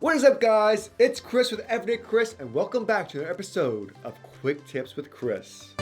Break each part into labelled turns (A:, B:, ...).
A: What is up, guys? It's Chris with Everydaychris, and welcome back to another episode of Quick Tips with Chris.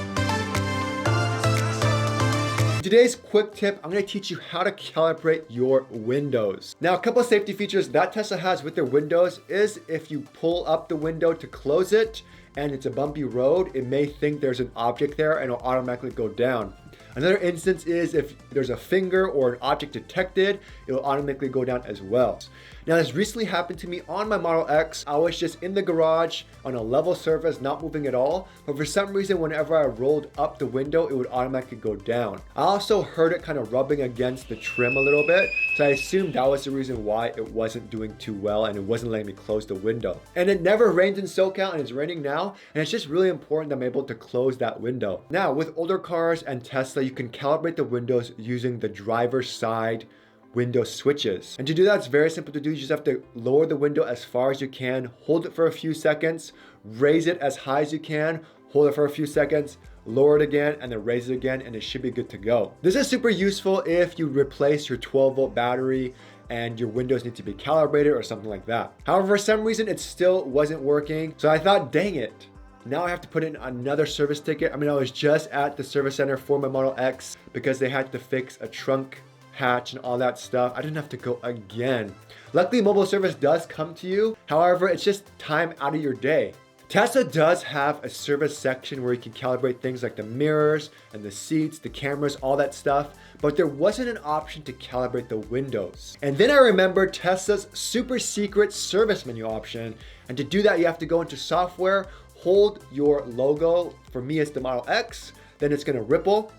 A: Today's quick tip, I'm going to teach you how to calibrate your windows. Now, a couple of safety features that Tesla has with their windows is if you pull up the window to close it and it's a bumpy road, it may think there's an object there and it'll automatically go down. Another instance is if there's a finger or an object detected, it'll automatically go down as well. Now, this recently happened to me on my Model X. I was just in the garage on a level surface, not moving at all. But for some reason, whenever I rolled up the window, it would automatically go down. I also heard it kind of rubbing against the trim a little bit. So I assumed that was the reason why it wasn't doing too well and it wasn't letting me close the window. And it never rains in SoCal, and it's raining now. And it's just really important that I'm able to close that window. Now, with older cars and Tesla, you can calibrate the windows using the driver's side window switches. And to do that, it's very simple to do. You just have to lower the window as far as you can, hold it for a few seconds, raise it as high as you can, hold it for a few seconds, lower it again, and then raise it again, and it should be good to go. This is super useful if you replace your 12-volt battery and your windows need to be calibrated or something like that. However, for some reason, it still wasn't working. So I thought, dang it. Now I have to put in another service ticket. I mean, I was just at the service center for my Model X because they had to fix a trunk hatch and all that stuff. I didn't have to go again. Luckily, mobile service does come to you. However, it's just time out of your day. Tesla does have a service section where you can calibrate things like the mirrors and the seats, the cameras, all that stuff, but there wasn't an option to calibrate the windows. And then I remembered Tesla's super secret service menu option. And to do that, you have to go into software, hold your logo. For me, it's the Model X. Then it's gonna ripple.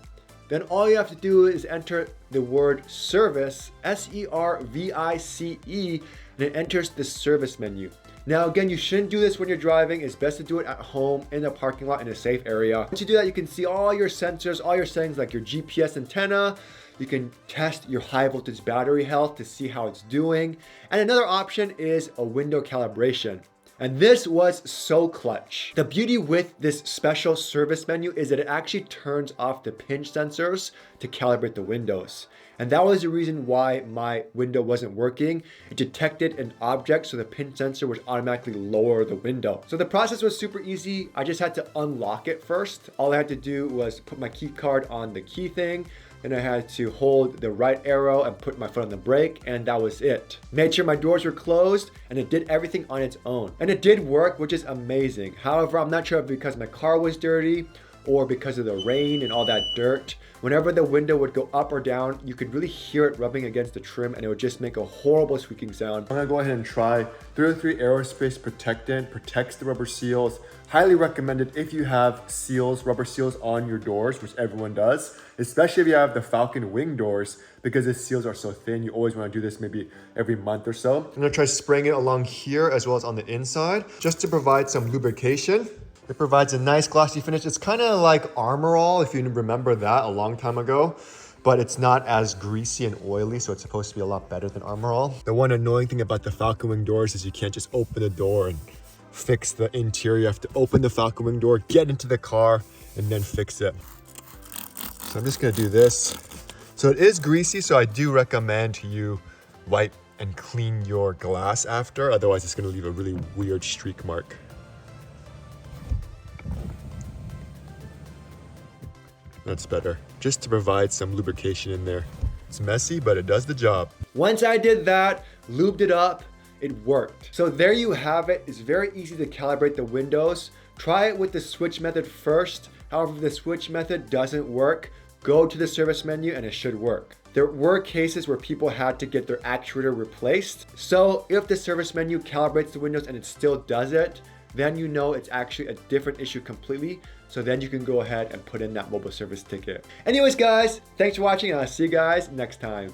A: Then all you have to do is enter the word service, S-E-R-V-I-C-E, and it enters the service menu. Now, again, you shouldn't do this when you're driving. It's best to do it at home, in a parking lot, in a safe area. Once you do that, you can see all your sensors, all your settings like your GPS antenna. You can test your high voltage battery health to see how it's doing. And another option is a window calibration. And this was so clutch. The beauty with this special service menu is that it actually turns off the pinch sensors to calibrate the windows. And that was the reason why my window wasn't working. It detected an object, so the pinch sensor would automatically lower the window. So the process was super easy. I just had to unlock it first. All I had to do was put my key card on the key thing. Then I had to hold the right arrow and put my foot on the brake, and that was it. Made sure my doors were closed, and it did everything on its own. And it did work, which is amazing. However, I'm not sure if because my car was dirty or because of the rain and all that dirt. Whenever the window would go up or down, you could really hear it rubbing against the trim, and it would just make a horrible squeaking sound. I'm gonna go ahead and try 303 Aerospace Protectant, protects the rubber seals. Highly recommended if you have seals, rubber seals on your doors, which everyone does, especially if you have the Falcon wing doors, because the seals are so thin. You always wanna do this maybe every month or so. I'm gonna try spraying it along here as well as on the inside, just to provide some lubrication. It provides a nice glossy finish. It's kind of like Armor All, if you remember that a long time ago, but it's not as greasy and oily, so it's supposed to be a lot better than Armor All. The one annoying thing about the Falcon Wing doors is you can't just open the door and fix the interior. You have to open the Falcon Wing door, get into the car, and then fix it. So I'm just gonna do this. So it is greasy, so I do recommend you wipe and clean your glass after, otherwise it's gonna leave a really weird streak mark. That's better, just to provide some lubrication in there. It's messy, but it does the job. Once I did that, lubed it up, it worked. So there you have it. It's very easy to calibrate the windows. Try it with the switch method first. However, if the switch method doesn't work, go to the service menu and it should work. There were cases where people had to get their actuator replaced. So if the service menu calibrates the windows and it still does it, then you know it's actually a different issue completely. So then you can go ahead and put in that mobile service ticket. Anyways, guys, thanks for watching, and I'll see you guys next time.